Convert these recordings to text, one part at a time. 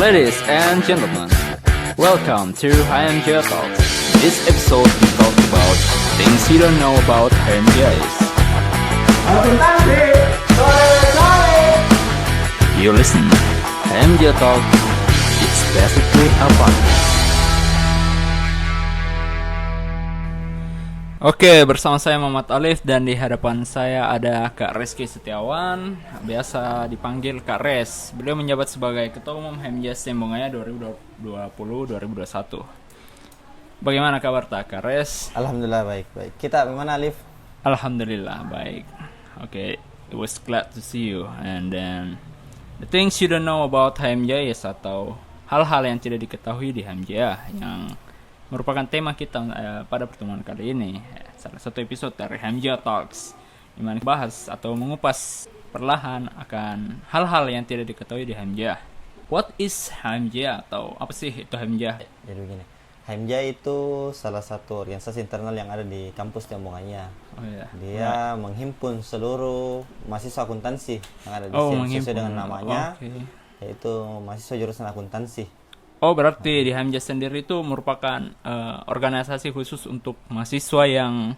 Ladies and gentlemen, welcome to HMJ Talks. This episode we talk about things you don't know about HMJs. You listen, HMJ Talk, it's basically a podcast. Oke, bersama saya Muhammad Alif dan di hadapan saya ada Kak Reski Setiawan, biasa dipanggil Kak Res. Beliau menjabat sebagai Ketua Umum HMJ Tembongaya 2020-2021. Bagaimana kabar Kak Res? Alhamdulillah baik. Kita bagaimana Alif? Alhamdulillah baik. Oke, it was glad to see you. And then the things you don't know about HMJ atau hal-hal yang tidak diketahui di HMJ yang merupakan tema kita pada pertemuan kali ini, salah satu episode dari HMJ Talks, di mana bahas atau mengupas perlahan akan hal-hal yang tidak diketahui di HMJ. What is HMJ atau apa sih itu HMJ? Jadi begini, HMJ itu salah satu organisasi internal yang ada di kampus Tembongaya. Oh, iya. Dia menghimpun seluruh mahasiswa akuntansi yang ada di sini sesuai dengan namanya, yaitu mahasiswa jurusan akuntansi. Oh, berarti di HMJ sendiri itu merupakan organisasi khusus untuk mahasiswa yang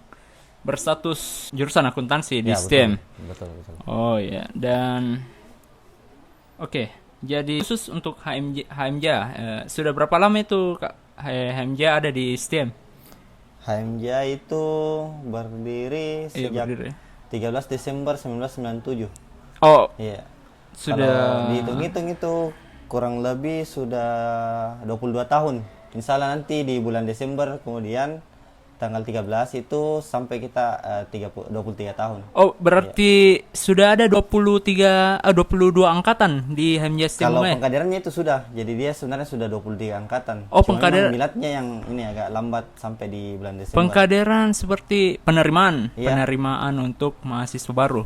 berstatus jurusan akuntansi di STEM. Betul. Oh ya, dan oke. Jadi khusus untuk HMJ, sudah berapa lama itu Kak HMJ ada di STEM? HMJ itu berdiri sejak 13 Desember 1997. Oh. Iya. Sudah dihitung-hitung itu kurang lebih sudah 22 tahun. Insya Allah nanti di bulan Desember kemudian tanggal 13 itu sampai kita 23 tahun. Oh, berarti sudah ada 22 angkatan di HMJ STEM. Kalau pengkaderannya itu sudah. Jadi dia sebenarnya sudah 23 angkatan. Oh, pengkaderan miladnya yang ini agak lambat sampai di bulan Desember. Pengkaderan seperti penerimaan untuk mahasiswa baru.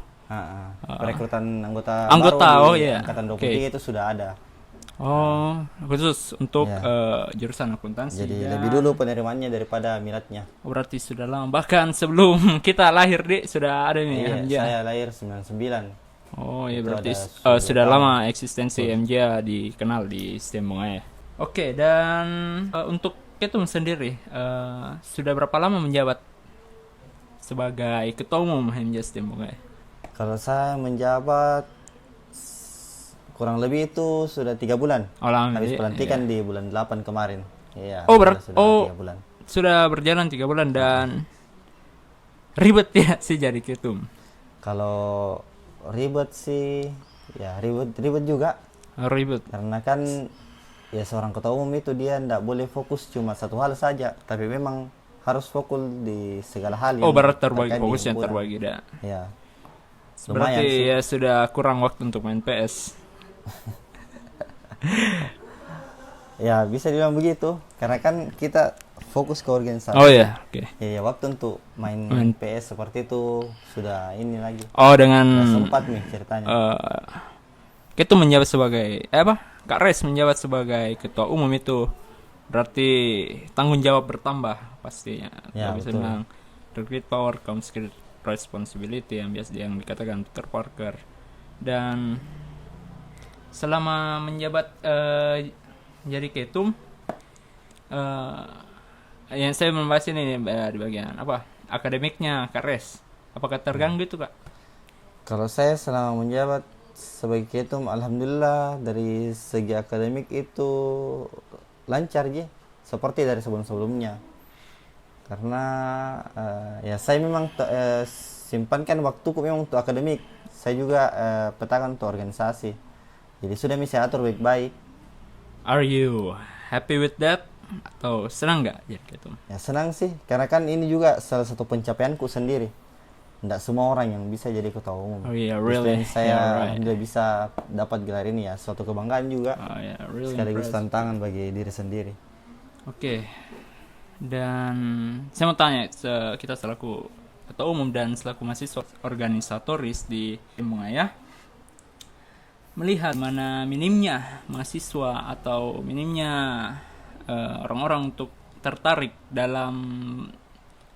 Perekrutan anggota baru di angkatan 23 itu sudah ada. Oh, khusus untuk jurusan akuntansi. Jadi lebih dulu penerimaannya daripada miladnya. Berarti sudah lama. Bahkan sebelum kita lahir, sudah ada nih HMJ. Saya lahir 99. Oh, iya berarti sudah lama eksistensi HMJ dikenal di Tembongaya. Oke, dan untuk Ketum sendiri, sudah berapa lama menjabat sebagai Ketua Umum HMJ Tembongaya? Kalau saya menjabat kurang lebih itu sudah 3 bulan. Habis pelantikan di bulan 8 kemarin. Iya. Oh, berarti 3 bulan. Sudah berjalan 3 bulan dan ribet ya sih jadi ketum. Kalau ribet sih, ya ribet juga. Ribet. Karena kan ya seorang ketua umum itu dia tidak boleh fokus cuma satu hal saja, tapi memang harus fokus di segala hal. Berarti terbagi fokus yang terbagi dah. Ya. Berarti ya sudah kurang waktu untuk main PS. Ya bisa dibilang begitu karena kan kita fokus ke organisasi. Oh ya, oke. Ya waktu untuk main PS seperti itu sudah ini lagi. Dengan sempat nih ceritanya. Kita menjabat sebagai Kak Res menjabat sebagai ketua umum itu berarti tanggung jawab bertambah pastinya. Ya, bisa bilang great power comes great responsibility yang biasa yang dikatakan Peter Parker. Dan selama menjabat jadi ketum, yang saya membahas ini di bagian akademiknya Kak Res, apakah terganggu itu Kak? Kalau saya selama menjabat sebagai ketum, alhamdulillah dari segi akademik itu lancar ya, seperti dari sebelum-sebelumnya. Karena ya saya memang simpankan waktuku memang untuk akademik. Saya juga petakan untuk organisasi. Jadi sudah bisa atur baik-baik. Are you happy with that? Atau senang nggak jadi ketum? Ya senang sih, karena kan ini juga salah satu pencapaianku sendiri. Tidak semua orang yang bisa jadi ketua umum. Oh yeah, really. Saya sudah bisa dapat gelar ini ya, suatu kebanggaan juga. Really sekaligus tantangan bagi diri sendiri. Oke. Dan saya mau tanya, kita selaku ketua umum dan selaku mahasiswa organisatoris di Tembongaya, melihat mana minimnya mahasiswa atau minimnya orang-orang untuk tertarik dalam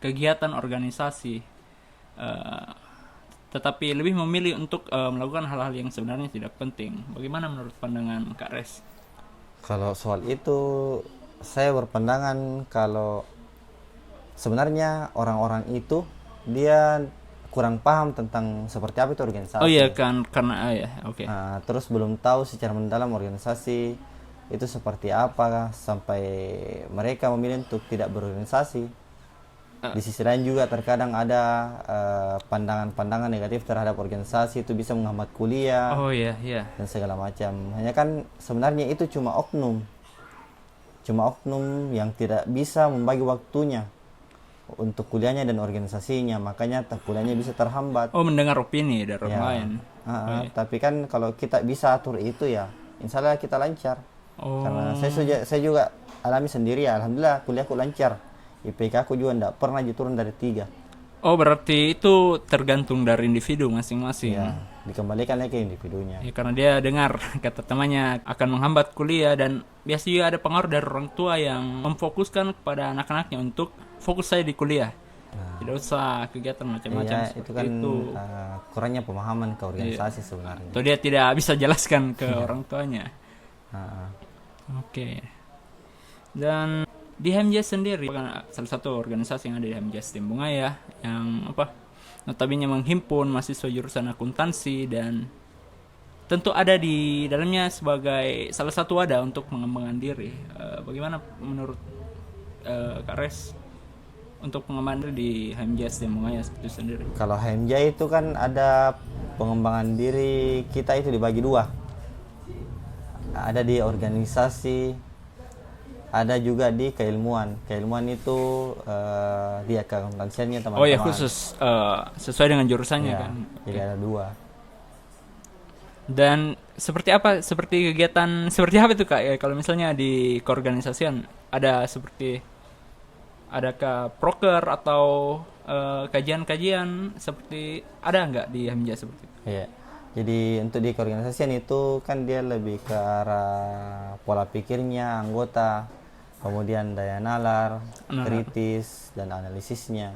kegiatan organisasi, tetapi lebih memilih untuk melakukan hal-hal yang sebenarnya tidak penting. Bagaimana menurut pandangan Kak Res? Kalau soal itu saya berpandangan kalau sebenarnya orang-orang itu dia kurang paham tentang seperti apa itu organisasi. Oh iya kan, karena ya, oke. Terus belum tahu secara mendalam organisasi itu seperti apa sampai mereka memilih untuk tidak berorganisasi. Di sisi lain juga terkadang ada pandangan-pandangan negatif terhadap organisasi, itu bisa menghambat kuliah Oh iya, iya. dan segala macam. Hanya kan sebenarnya itu cuma oknum yang tidak bisa membagi waktunya untuk kuliahnya dan organisasinya, makanya kuliahnya bisa terhambat. Oh, mendengar opini dari orang Ya. lain. Tapi kan kalau kita bisa atur itu ya, insya Allah kita lancar. Oh. Karena saya juga alami sendiri ya, alhamdulillah kuliahku lancar. IPK aku juga tidak pernah turun dari 3. Oh, berarti itu tergantung dari individu masing-masing. Ya, dikembalikan lagi ke individunya. Ya, karena dia dengar kata temannya akan menghambat kuliah, dan biasanya juga ada pengaruh dari orang tua yang memfokuskan kepada anak-anaknya untuk fokus saya di kuliah. Tidak usah kegiatan macam-macam Iya, seperti itu kan itu. kurangnya pemahaman ke organisasi sebenarnya. Atau dia tidak bisa jelaskan ke orang tuanya. Ah, Oke. Dan di HMJ sendiri kan salah satu organisasi yang ada di HMJ Timbungaya yang notabene menghimpun mahasiswa jurusan akuntansi, dan tentu ada di dalamnya sebagai salah satu wadah untuk mengembangkan diri. Bagaimana menurut Kak Res untuk pengembangan diri di HMJ Timbungaya itu sendiri? Kalau HMJ itu kan ada pengembangan diri kita itu dibagi 2. Ada di organisasi, ada juga di keilmuan. Keilmuan itu dia keakuntansiannya teman-teman. Oh ya, khusus sesuai dengan jurusannya Ya, kan. jadi ada 2. Dan seperti kegiatan seperti apa itu Kak? Ya, kalau misalnya di keorganisasian adakah proker atau kajian-kajian seperti ada nggak di HMJ seperti itu? Iya. Jadi untuk di keorganisasian itu kan dia lebih ke arah pola pikirnya anggota, kemudian daya nalar, kritis, dan analisisnya.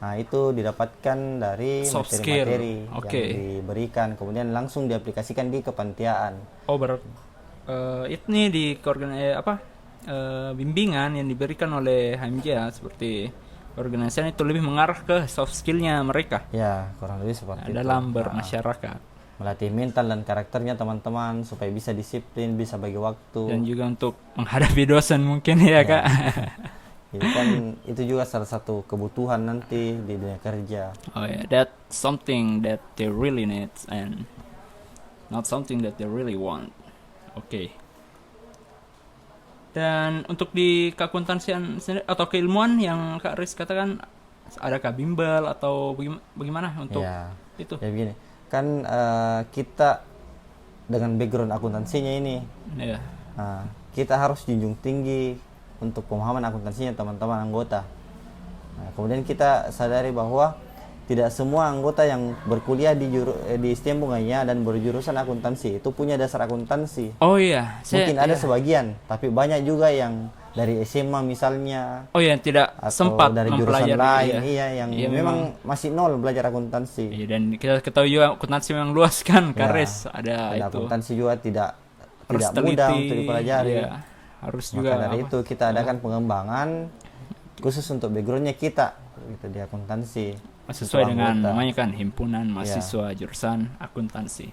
Nah, itu didapatkan dari Soft materi-materi skill. Oke. yang diberikan, kemudian langsung diaplikasikan di kepanitiaan. Oh, berarti ini di bimbingan yang diberikan oleh HMJ ya, seperti organisasi itu lebih mengarah ke soft skillnya mereka Ya, kurang lebih seperti itu. dalam bermasyarakat, Melatih mental dan karakternya teman-teman supaya bisa disiplin, bisa bagi waktu. dan juga untuk menghadapi dosen mungkin ya Kak. Jadi kan itu juga salah satu kebutuhan nanti di dunia kerja. Oh ya, that's something that they really need and not something that they really want. Oke. Dan untuk di keakuntansian sendiri atau keilmuan yang Kak Riz katakan, adakah bimbel atau bagaimana untuk Ya, itu? ya begini. Kan kita dengan background akuntansinya ini, Ya. kita harus junjung tinggi untuk pemahaman akuntansinya teman-teman anggota. Nah, kemudian kita sadari bahwa tidak semua anggota yang berkuliah di STM Bungaya dan berjurusan akuntansi itu punya dasar akuntansi. Oh iya, Mungkin ada sebagian, tapi banyak juga yang dari SMA misalnya, Oh iya, tidak atau sempat dari jurusan mempelajari. lain, yang memang masih nol belajar akuntansi. Iya, dan kita ketahui juga akuntansi memang luas kan, Ya, Karis ada Dan itu. akuntansi juga tidak Harus mudah teliti, untuk dipelajari. iya. Harus Maka juga dari itu kita adakan pengembangan khusus untuk backgroundnya kita gitu, di akuntansi. sesuai Untuk dengan anggota. namanya kan himpunan mahasiswa jurusan akuntansi.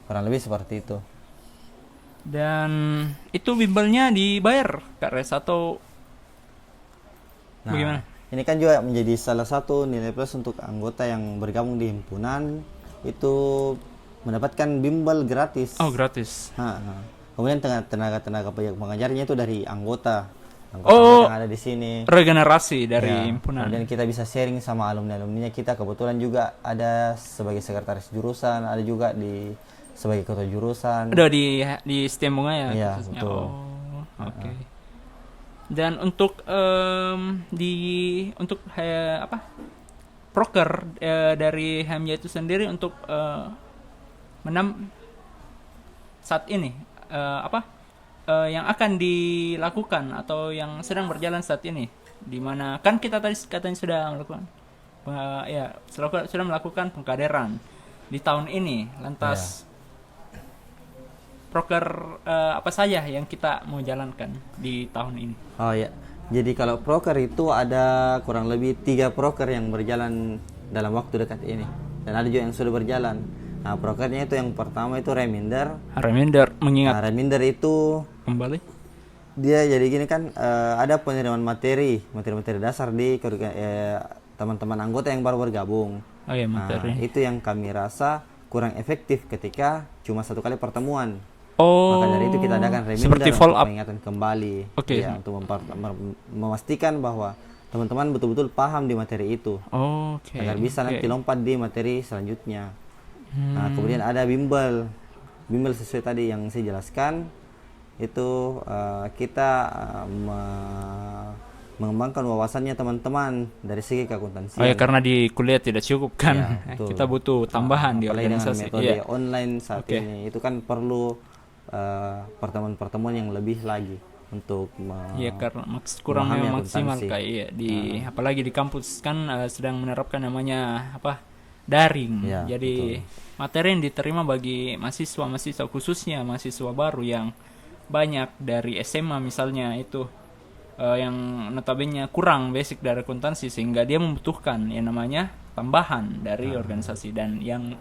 Kurang lebih seperti itu. Dan itu bimbelnya dibayar Kak Res atau bagaimana? Ini kan juga menjadi salah satu nilai plus untuk anggota yang bergabung di himpunan, itu mendapatkan bimbel gratis. Oh, gratis. Kemudian tenaga pengajarnya itu dari anggota Oh, yang ada di sini. regenerasi dari Ya, himpunan. Kemudian kita bisa sharing sama alumni-alumninya kita. Kebetulan juga ada sebagai sekretaris jurusan, ada juga sebagai ketua jurusan. Udah di STM Bungaya Iya, khususnya. betul. Oh, oke. Dan untuk proker dari HMJ itu sendiri untuk saat ini yang akan dilakukan atau yang sedang berjalan saat ini, di mana kan kita tadi katanya sudah melakukan sudah melakukan pengkaderan di tahun ini, lantas proker apa saja yang kita mau jalankan di tahun ini? Oh ya, jadi kalau proker itu ada kurang lebih 3 proker yang berjalan dalam waktu dekat ini, dan ada juga yang sudah berjalan. Nah, prokernya itu yang pertama itu reminder. Reminder, mengingat Reminder itu kembali. dia jadi gini kan, ada penerimaan materi dasar di teman-teman anggota yang baru bergabung. Oh iya, materi. Nah, itu yang kami rasa kurang efektif ketika cuma 1 kali pertemuan. Oh, Maka dari itu kita adakan reminder seperti follow untuk up. mengingatkan kembali. Oke. Ya, untuk memastikan bahwa teman-teman betul-betul paham di materi itu, Oke. agar bisa nanti lompat di materi selanjutnya. Nah, Hmm. kemudian ada bimbel sesuai tadi yang saya jelaskan. Itu kita mengembangkan wawasannya teman-teman dari segi keakuntansian. Oh ya, karena di kuliah tidak cukup kan. Ya, betul. Kita butuh tambahan di Apalagi dengan organisasi. metode Iya. online saat ini, itu kan perlu pertemuan-pertemuan yang lebih lagi untuk Iya, karena kurang memahami memang maksimal akuntansi. kayak iya di apalagi di kampus kan sedang menerapkan namanya apa? Daring. Ya, Jadi materi yang diterima bagi mahasiswa khususnya mahasiswa baru yang banyak dari SMA misalnya itu yang notabene kurang basic dari akuntansi sehingga dia membutuhkan yang namanya tambahan dari organisasi, dan yang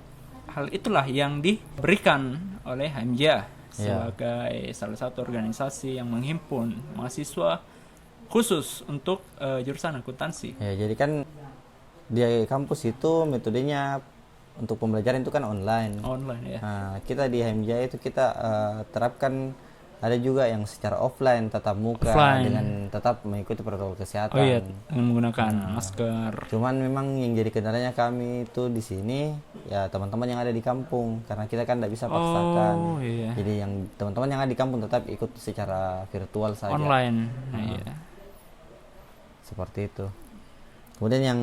hal itulah yang diberikan oleh HMJA sebagai salah satu organisasi yang menghimpun mahasiswa khusus untuk jurusan akuntansi. Ya, jadi kan di kampus itu metodenya untuk pembelajaran itu kan online. Ya. Nah, kita di HMJA itu kita terapkan, ada juga yang secara offline tatap muka dengan tetap mengikuti protokol kesehatan. Oh iya, dengan menggunakan masker. Cuman memang yang jadi kendalanya kami itu di sini ya teman-teman yang ada di kampung, karena kita kan tidak bisa paksakan. Iya. Jadi yang teman-teman yang ada di kampung tetap ikut secara virtual saja. Online. Iya. Seperti itu. Kemudian yang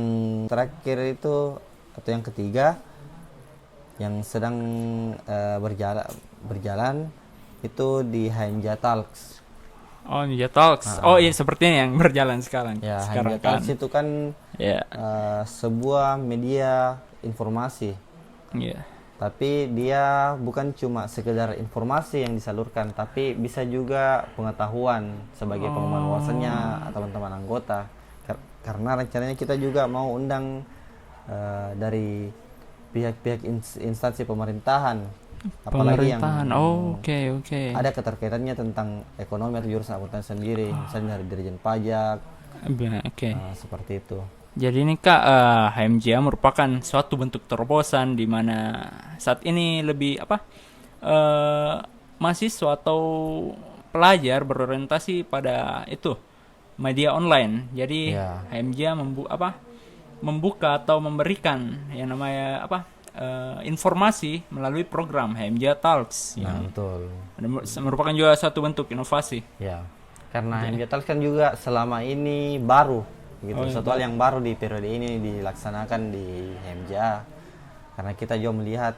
terakhir itu atau yang ketiga yang sedang berjalan itu di HMJA Talks. Oh, HMJA Talks. Oh iya, sepertinya yang berjalan sekarang. Ya, sekarang HMJA Talks itu kan sebuah media informasi. Iya. Tapi dia bukan cuma sekedar informasi yang disalurkan, tapi bisa juga pengetahuan sebagai pengembangan wawasannya teman-teman anggota. Karena rencananya kita juga mau undang dari pihak-pihak instansi pemerintahan, apalagi yang oke. ada keterkaitannya tentang ekonomi atau jurusan akuntansi sendiri, misalnya dari Dirjen Pajak. Seperti itu. Jadi ini Kak, HMJA merupakan suatu bentuk terobosan di mana saat ini lebih mahasiswa atau pelajar berorientasi pada itu media online. Jadi HMJA membuka atau memberikan yang namanya informasi melalui program HMJA Talks yang betul. merupakan juga satu bentuk inovasi. Ya, karena HMJA Talks kan juga selama ini baru, gitu. Satu hal yang baru di periode ini dilaksanakan di HMJA, karena kita juga melihat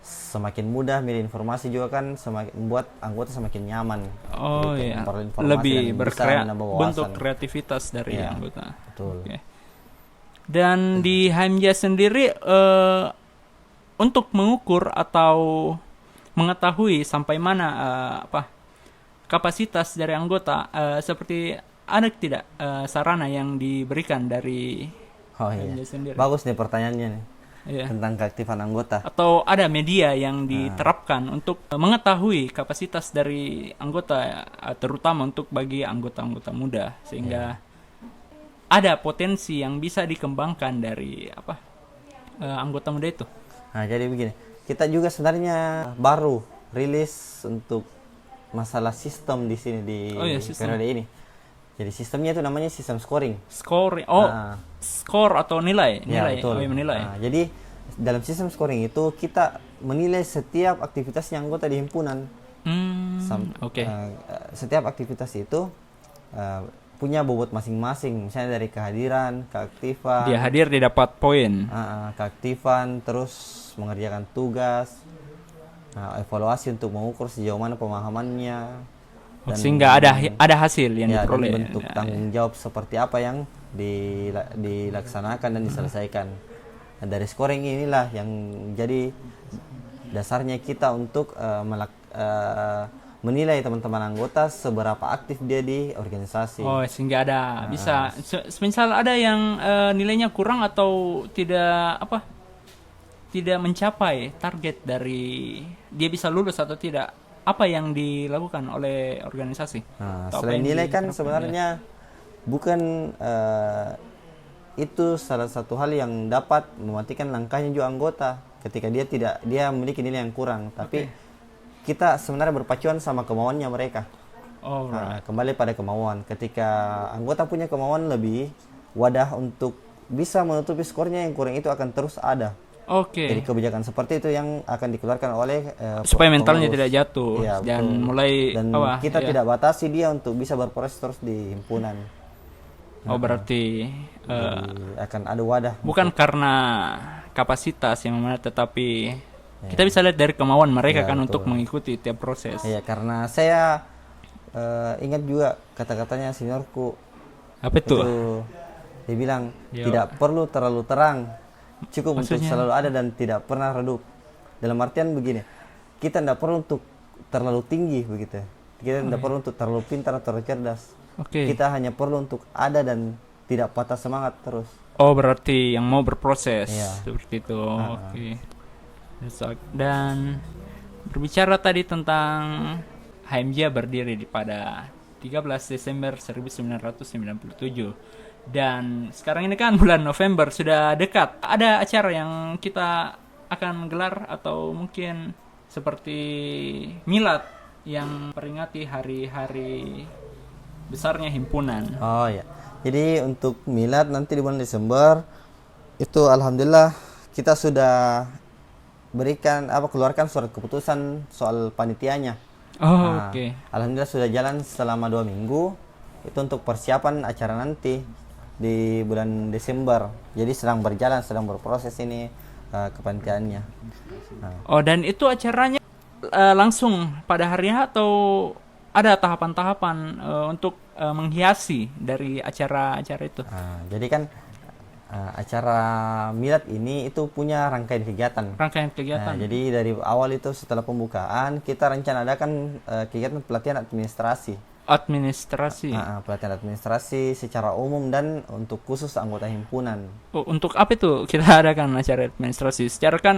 semakin mudah media informasi juga kan semakin membuat anggota semakin nyaman. Lebih bentuk kreativitas dari anggota. Betul. Dan di HMJA sendiri untuk mengukur atau mengetahui sampai mana kapasitas dari anggota, seperti ada tidak sarana yang diberikan dari HMJA sendiri? Bagus nih pertanyaannya nih. Tentang keaktifan anggota. Atau ada media yang diterapkan untuk mengetahui kapasitas dari anggota, terutama untuk bagi anggota-anggota muda, sehingga ada potensi yang bisa dikembangkan dari anggota muda itu. Nah, jadi begini, kita juga sebenarnya baru rilis untuk masalah sistem di sini di periode ini. Jadi sistemnya itu namanya sistem scoring. Skor atau nilai. Betul. Menilai. Nah, jadi dalam sistem scoring itu kita menilai setiap aktivitasnya anggota di himpunan. Setiap aktivitas itu punya bobot masing-masing, misalnya dari kehadiran, keaktifan. Dia hadir dia dapat poin. Keaktifan, terus mengerjakan tugas, evaluasi untuk mengukur sejauh mana pemahamannya. Sehingga ada hasil yang diperoleh. Dan bentuk tanggung jawab seperti apa yang dilaksanakan dan diselesaikan. Nah, dari scoring inilah yang jadi dasarnya kita untuk menilai teman-teman anggota seberapa aktif dia di organisasi. Oh, sehingga ada bisa misal ada yang nilainya kurang atau tidak mencapai target dari dia bisa lulus atau tidak, apa yang dilakukan oleh organisasi? Nah, Atau apa selain yang nilai kan diterapkan? sebenarnya bukan itu salah satu hal yang dapat mematikan langkahnya juga anggota ketika dia memiliki nilai yang kurang, tapi kita sebenarnya berpacuan sama kemauannya mereka. Oh, Nah, kembali pada kemauan. Ketika anggota punya kemauan lebih, wadah untuk bisa menutupi skornya yang kurang itu akan terus ada. Oke. Jadi kebijakan seperti itu yang akan dikeluarkan oleh Supaya mentalnya pengurus. tidak jatuh Iya, dan betul. mulai Dan kita tidak batasi dia untuk bisa berproses terus di himpunan. Oh, berarti Jadi akan ada wadah. bukan karena kapasitas yang mana, tetapi kita bisa lihat dari kemauan mereka Ya, kan betul. untuk mengikuti tiap proses. Iya, karena saya ingat juga kata-katanya seniorku Apa itu? dia bilang Yo. tidak perlu terlalu terang, cukup untuk Maksudnya? selalu ada dan tidak pernah redup. Dalam artian begini, kita tidak perlu untuk terlalu tinggi begitu. Kita tidak perlu untuk terlalu pintar atau terlalu cerdas. Oke. Kita hanya perlu untuk ada dan tidak patah semangat terus. Oh, berarti yang mau berproses Iya. seperti itu. Oke. Dan berbicara tadi tentang HMJ berdiri pada 13 Desember 1997. Dan sekarang ini kan bulan November sudah dekat. Ada acara yang kita akan gelar atau mungkin seperti milad yang peringati hari-hari besarnya himpunan. Oh ya. Jadi untuk milad nanti di bulan Desember itu alhamdulillah kita sudah keluarkan surat keputusan soal panitianya. Oh, Nah, oke. alhamdulillah sudah jalan selama 2 minggu itu untuk persiapan acara nanti di bulan Desember. Jadi sedang berproses ini kepanitiaannya. Nah, Oh, dan itu acaranya langsung pada hari atau ada tahapan-tahapan untuk menghiasi dari acara-acara itu? jadi kan acara milad ini itu punya rangkaian kegiatan. Rangkaian Nah, kegiatan. jadi dari awal itu setelah pembukaan kita rencana adakan kegiatan pelatihan administrasi. Administrasi. Pelatihan administrasi secara umum dan untuk khusus anggota himpunan. Oh, untuk apa itu kita adakan acara administrasi? Secara kan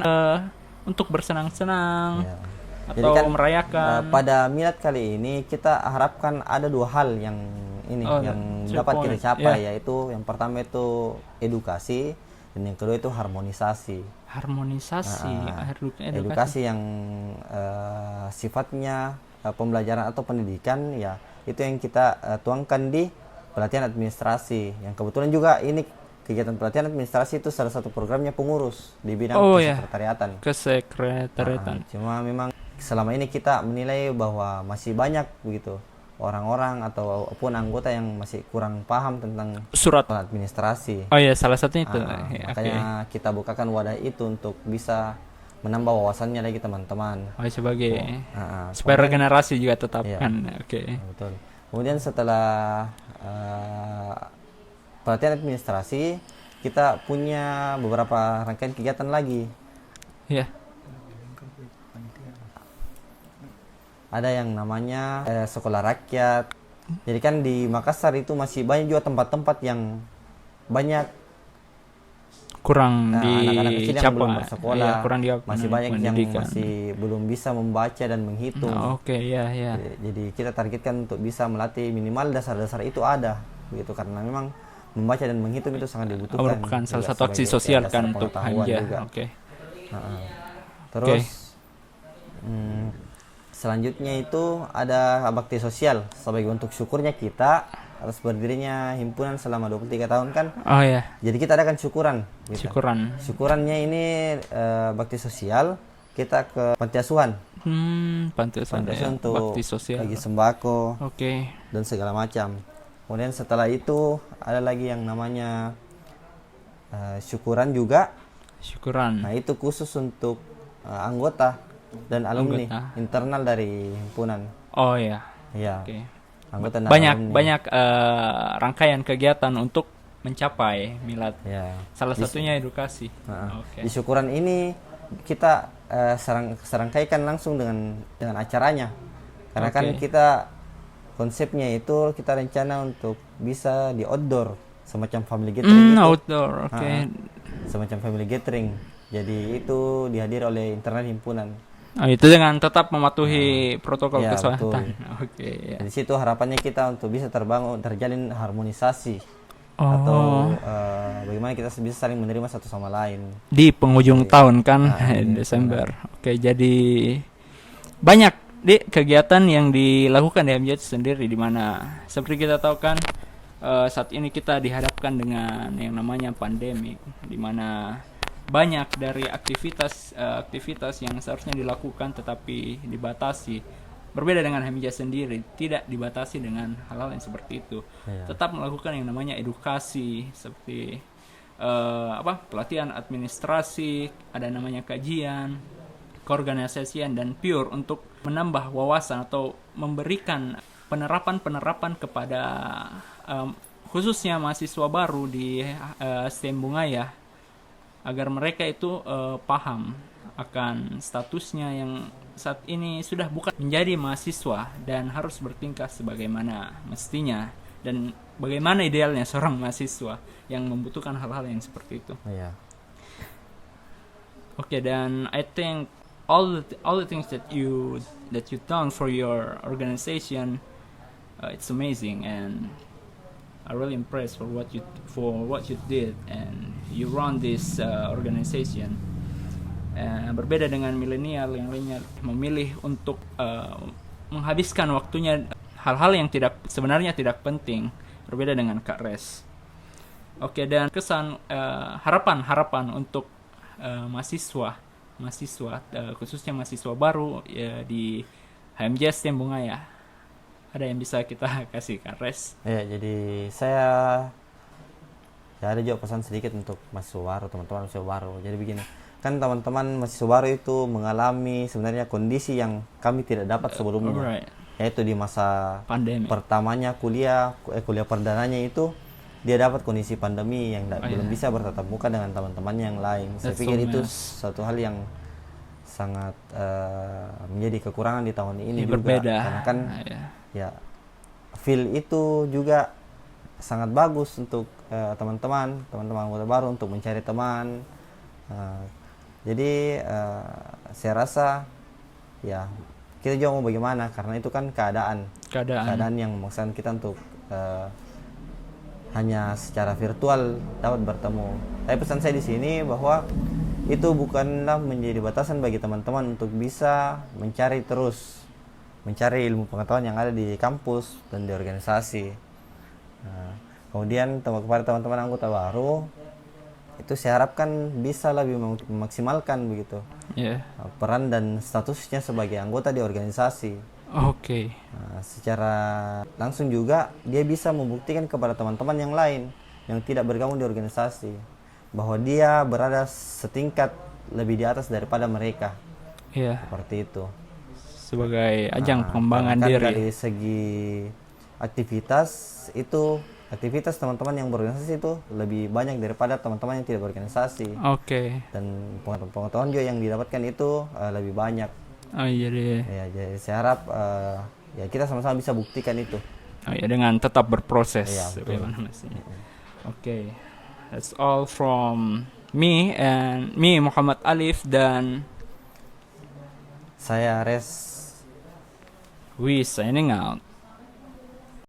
untuk bersenang-senang Ya. atau Jadi kan merayakan. pada milad kali ini kita harapkan ada 2 hal yang yang dapat kita capai, yaitu yang pertama itu edukasi dan yang kedua itu harmonisasi. Harmonisasi, Edukasi yang sifatnya pembelajaran atau pendidikan, ya itu yang kita tuangkan di pelatihan administrasi. Yang kebetulan juga ini kegiatan pelatihan administrasi itu salah satu programnya pengurus di bidang kesekretariatan. Kesekretariatan. Cuma memang selama ini kita menilai bahwa masih banyak begitu orang-orang ataupun anggota yang masih kurang paham tentang Surat administrasi. Oh iya, salah satunya itu. Makanya kita bukakan wadah itu untuk bisa menambah wawasannya lagi teman-teman. Oh, sebagai supaya kemudian- regenerasi juga tetap Iya. kan. Oke. Betul. Kemudian setelah pelatihan administrasi, kita punya beberapa rangkaian kegiatan lagi. Iya. Ada yang namanya sekolah rakyat. Jadi kan di Makassar itu masih banyak juga tempat-tempat yang banyak Kurang anak-anak kecil yang belum dicapa. bersekolah. Iya, kurang masih banyak yang pendidikan. masih belum bisa membaca dan menghitung. Oke, iya, iya. Jadi kita targetkan untuk bisa melatih minimal dasar-dasar itu ada, begitu, karena memang membaca dan menghitung itu sangat dibutuhkan. Merupakan salah juga satu aksi sebagai sosial dasar kan untuk pengetahuan Hanja. juga. Oke. Terus selanjutnya itu ada bakti sosial sebagai bentuk syukurnya kita atas berdirinya himpunan selama 23 tahun kan. Oh ya, Jadi kita adakan syukuran. Gitu. Syukurannya ini bakti sosial kita ke panti asuhan. Panti asuhan untuk bakti sosial. bagi sembako. Oke. Dan segala macam. Kemudian setelah itu ada lagi yang namanya syukuran juga. Syukuran. Nah, itu khusus untuk anggota dan alumni internal dari himpunan. Oh ya. Iya. Oke. Anggota dan banyak alumni. Rangkaian kegiatan untuk mencapai milad. Ya. Salah satunya edukasi. Di syukuran ini kita serangkaikan langsung dengan acaranya. Karena kan Oke. kita konsepnya itu kita rencana untuk bisa di outdoor, semacam family gathering itu. Outdoor. Oke. Ah, semacam family gathering. Jadi itu dihadiri oleh internal himpunan. Oh, itu dengan tetap mematuhi protokol Ya, kesehatan. betul. Oke, ya. Di situ harapannya kita untuk bisa terjalin harmonisasi Oh, atau bagaimana kita bisa saling menerima satu sama lain. di penghujung Iya. tahun kan, Iya, Desember. Oke, jadi banyak di kegiatan yang dilakukan di MJ sendiri, di mana seperti kita tahu kan, saat ini kita dihadapkan dengan yang namanya pandemi, di mana banyak dari aktivitas yang seharusnya dilakukan tetapi dibatasi. Berbeda dengan Hamija sendiri, tidak dibatasi dengan hal-hal yang seperti itu. Iya. Tetap melakukan yang namanya edukasi seperti pelatihan administrasi, ada namanya kajian, keorganisasian, dan pure untuk menambah wawasan atau memberikan penerapan kepada khususnya mahasiswa baru di STM Bungaya, agar mereka itu paham akan statusnya yang saat ini sudah bukan menjadi mahasiswa dan harus bertingkah sebagaimana mestinya, dan bagaimana idealnya seorang mahasiswa yang membutuhkan hal-hal yang seperti itu. Iya. Okay, then I think all the things that you done for your organization, it's amazing, and I'm really impressed for what you did, and you run this organization. Berbeda dengan milenial yang lainnya memilih untuk menghabiskan waktunya hal-hal yang sebenarnya tidak penting. Berbeda dengan Kak Res. Oke, dan kesan harapan untuk mahasiswa khususnya mahasiswa baru di HMJ STM Bungaya. Ada yang bisa kita kasih Kak Res? Ya, jadi saya ada juga pesan sedikit untuk mahasiswa baru, teman-teman mahasiswa baru. Jadi begini, kan teman-teman mahasiswa baru itu mengalami sebenarnya kondisi yang kami tidak dapat sebelumnya, Alright. yaitu di masa Pandemi. pertamanya kuliah perdananya itu dia dapat kondisi pandemi yang belum bisa bertatap muka dengan teman-temannya yang lain. Saya That's pikir so itu nice. satu hal yang sangat menjadi kekurangan di tahun ini juga, Berbeda. karena kan ya feel itu juga sangat bagus untuk teman-teman anggota baru untuk mencari teman. Jadi saya rasa ya kita juga mau bagaimana, karena itu kan keadaan yang memaksakan kita untuk hanya secara virtual dapat bertemu. Tapi pesan saya di sini bahwa itu bukanlah menjadi batasan bagi teman-teman untuk bisa mencari ilmu pengetahuan yang ada di kampus dan di organisasi. Kemudian kepada teman-teman anggota baru, itu saya harapkan bisa lebih memaksimalkan begitu peran dan statusnya sebagai anggota di organisasi. Oke. Secara langsung juga dia bisa membuktikan kepada teman-teman yang lain yang tidak bergabung di organisasi bahwa dia berada setingkat lebih di atas daripada mereka. Seperti itu. Sebagai ajang pengembangan kan diri. Dari segi aktivitas teman-teman yang berorganisasi itu lebih banyak daripada teman-teman yang tidak berorganisasi. Oke. Dan pengetahuan juga yang didapatkan itu lebih banyak. Oh iya deh. Ya, jadi saya harap ya kita sama-sama bisa buktikan itu. Oh ya, dengan tetap berproses. Iya, betul. Oke. That's all from me Muhammad Alif, dan saya Res. we signing out.